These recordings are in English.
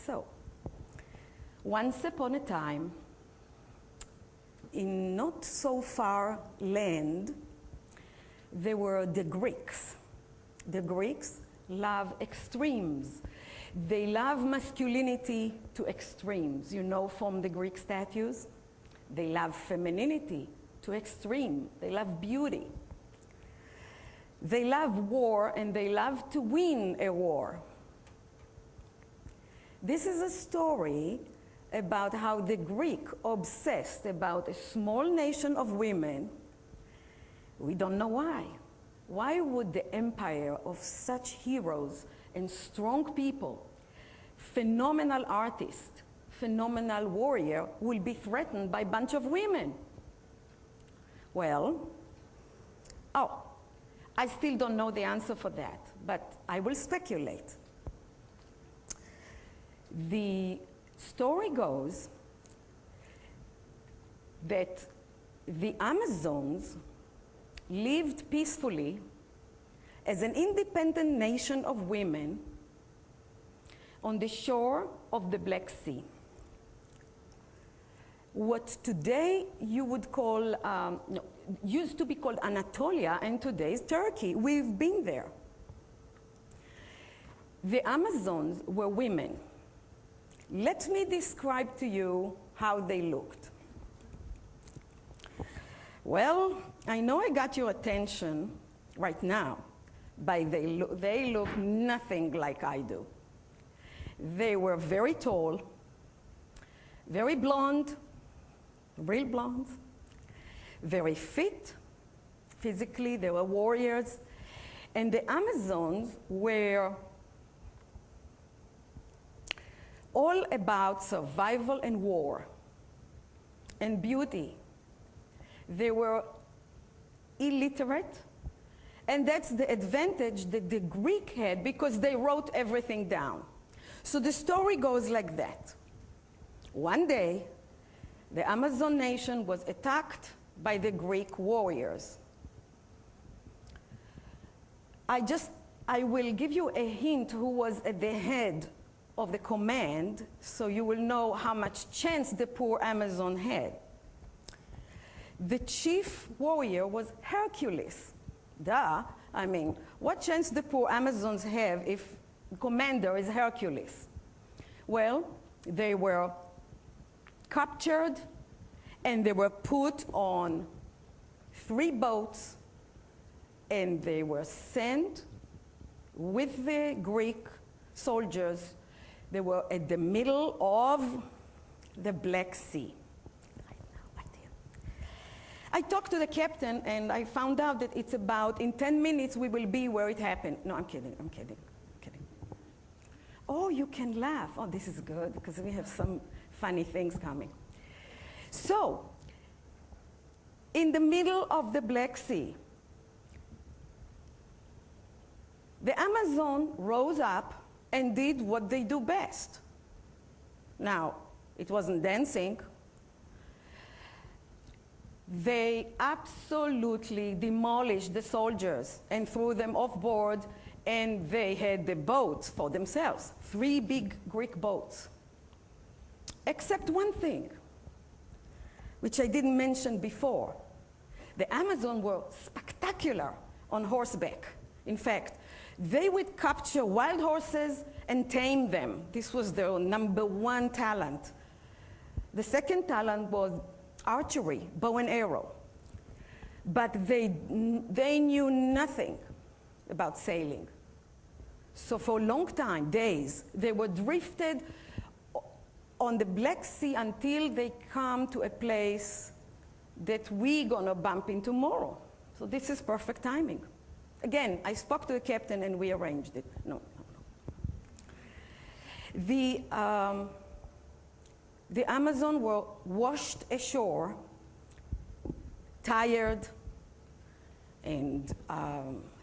So, once upon a time, in not so far land, there were the Greeks. The Greeks love extremes. They love masculinity to extremes. You know from the Greek statues? They love femininity to extreme. They love beauty. They love war, and they love to win a war. This is a story about how the Greek obsessed about a small nation of women. We don't know why. Why would the empire of such heroes and strong people, phenomenal artists, phenomenal warrior, will be threatened by a bunch of women? Well, I still don't know the answer for that, but I will speculate. The story goes that the Amazons lived peacefully as an independent nation of women on the shore of the Black Sea. What today you would call, used to be called Anatolia, and today is Turkey. We've been there. The Amazons were women. Let me describe to you how they looked. Well, I know I got your attention right now, but they look nothing like I do. They were very tall, very blonde, real blonde, very fit. Physically, they were warriors. And the Amazons were all about survival and war and beauty. They were illiterate, and that's the advantage that the Greek had because they wrote everything down. So the story goes like that. One day, the Amazon nation was attacked by the Greek warriors. I will give you a hint who was at the head of the command, so you will know how much chance the poor Amazon had. The chief warrior was Hercules. Duh, I mean, what chance the poor Amazons have if the commander is Hercules? Well, they were captured and they were put on 3 boats and they were sent with the Greek soldiers. They were at the middle of the Black Sea. I talked to the captain and I found out that it's about, in 10 minutes we will be where it happened. No, I'm kidding. Oh, you can laugh. Oh, this is good because we have some funny things coming. So, in the middle of the Black Sea, the Amazon rose up and did what they do best. Now, it wasn't dancing. They absolutely demolished the soldiers and threw them off board, and they had the boats for themselves, 3 big Greek boats. Except one thing, which I didn't mention before. The Amazon were spectacular on horseback. In fact, they would capture wild horses and tame them. This was their #1 talent. The second talent was archery, bow and arrow. But they knew nothing about sailing. So for a long time, days, they were drifted on the Black Sea until they come to a place that we're gonna bump into tomorrow. So this is perfect timing. Again, I spoke to the captain and we arranged it. No. The Amazon were washed ashore, tired and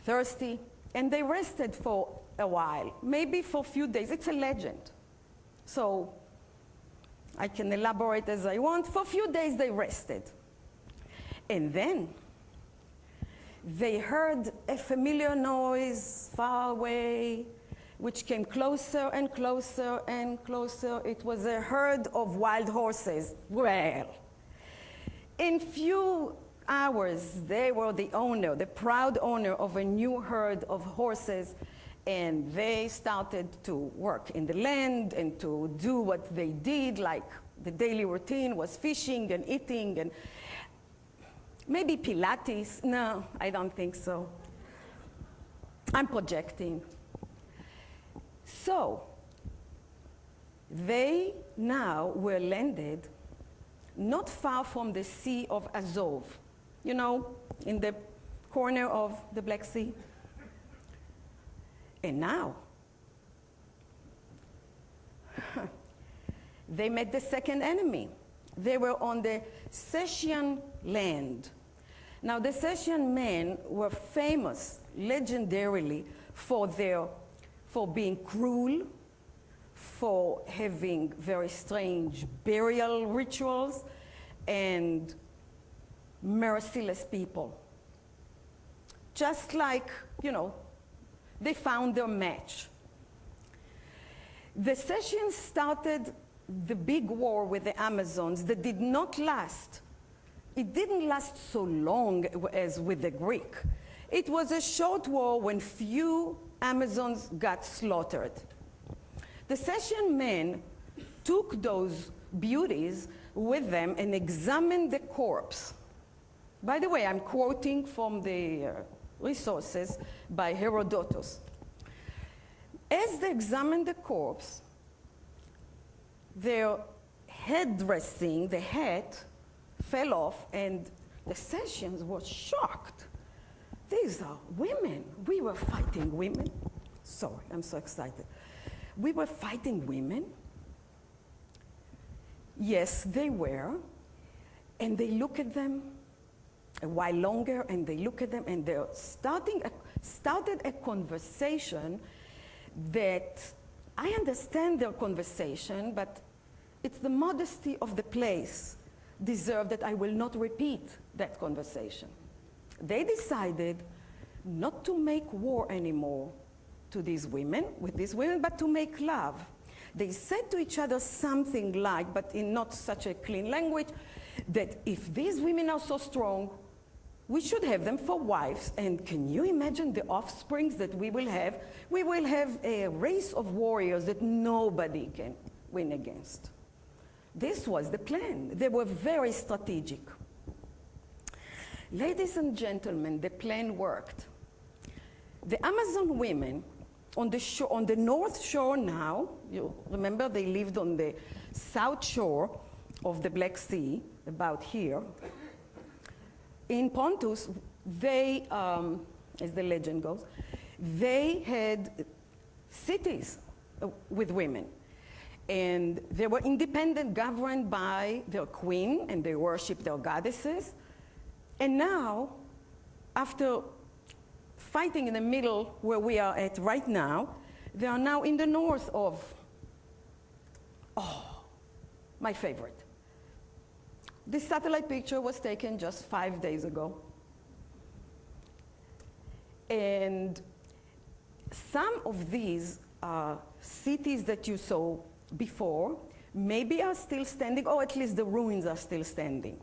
thirsty, and they rested for a while, maybe for a few days. It's a legend. So I can elaborate as I want. For a few days they rested. And then they heard a familiar noise far away, which came closer and closer and closer. It was a herd of wild horses. Well, in few hours, they were the owner, the proud owner of a new herd of horses, and they started to work in the land and to do what they did, like the daily routine was fishing and eating and maybe Pilates. No, I don't think so. I'm projecting. So, they now were landed not far from the Sea of Azov, you know, in the corner of the Black Sea. And now, they met the second enemy. They were on the Scythian land. Now, the Scythian men were famous, legendarily, for being cruel, for having very strange burial rituals, and merciless people. Just like, you know, they found their match. The Scythians started the big war with the Amazons that did not last. It didn't last so long as with the Greek. It was a short war when few Amazons got slaughtered. The Scythian men took those beauties with them and examined the corpse. By the way, I'm quoting from the resources by Herodotus. As they examined the corpse, their headdressing, the hat, fell off, and the Scythians were shocked. These are women. We were fighting women. Sorry, I'm so excited. We were fighting women. Yes, they were. And they look at them a while longer, and they look at them, and they're started a conversation that I understand their conversation, but it's the modesty of the place deserved that I will not repeat that conversation. They decided not to make war anymore to these women, with these women, but to make love. They said to each other something like, but in not such a clean language, that if these women are so strong, we should have them for wives. And can you imagine the offsprings that we will have? We will have a race of warriors that nobody can win against. This was the plan. They were very strategic. Ladies and gentlemen, the plan worked. The Amazon women on the north shore now, you remember they lived on the south shore of the Black Sea, about here. In Pontus, they, as the legend goes, they had cities with women. And they were independent, governed by their queen, and they worshiped their goddesses. And now, after fighting in the middle where we are at right now, they are now in the north of, oh, my favorite. This satellite picture was taken just 5 days ago. And some of these cities that you saw before maybe are still standing, or at least the ruins are still standing.